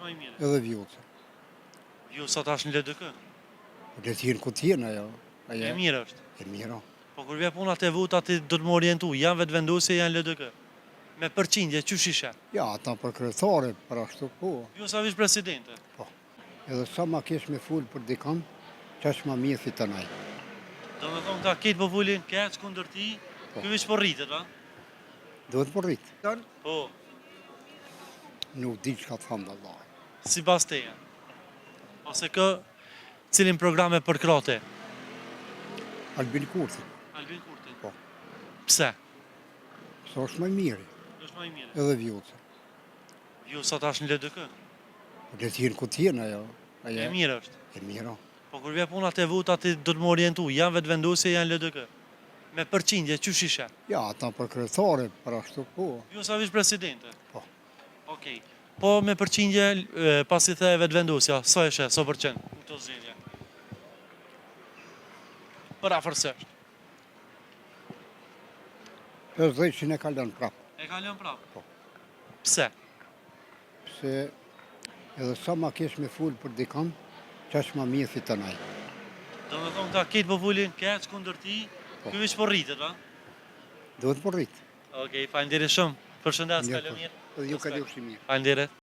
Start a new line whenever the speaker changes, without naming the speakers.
Është më i mirë.
Edhe vjullë.
Vjullë tash në LDK?
Le t'jenë ku t'jenë ajo.
E mirë është.
E mirë.
Po kur vje puna të votat ti do të më orientu, janë vetë vendosje, janë LDK. Me përqindje, që shishe?
Ja, ata për kryetare, për ashtu po.
Ju sa vish presidente?
Po. Edhe sa ma kesh me full për dikam, qash ma mirë si të naj.
Do me thonë ka ketë popullin keq kundër ti, ky vish po rritet, a?
Do të përrit.
Po,
Nuk di që ka të thamë dhe Allah.
si pas teja. Ose kë, cilin programe për krate?
Albin Kurti.
Albin Kurti?
Po.
Pse?
Sa është më mirë.
Është më i mirë.
Edhe vjullë.
Ju sa tash në LDK?
Le t'jenë ku t'jenë ajo.
E mirë është.
E mirë.
Po kur vje puna të votat ti do të më orientu, janë vetë vendosje, janë LDK. Me përqindje, që shishe?
Ja, ata për kryetare, për ashtu po.
Ju sa vish presidente?
Po.
Okej. Po me përqindje, pas i the vetë vendosja, sa eshe, sa përqend në këto zgjedhje? Për afërsisht.
50 që ne kalon prapë.
E kalon prapë?
Po.
Pse?
Se edhe sa ma kesh me full për dikam, qash ma mirë si të naj.
Do me thonë ka ketë popullin keq kundër ti, ky vish po rritet, a?
Do të përrit.
Okej, falenderit shumë. Përshëndes, kalon mirë.
Edhe ju kalofshi mirë.
Falenderit.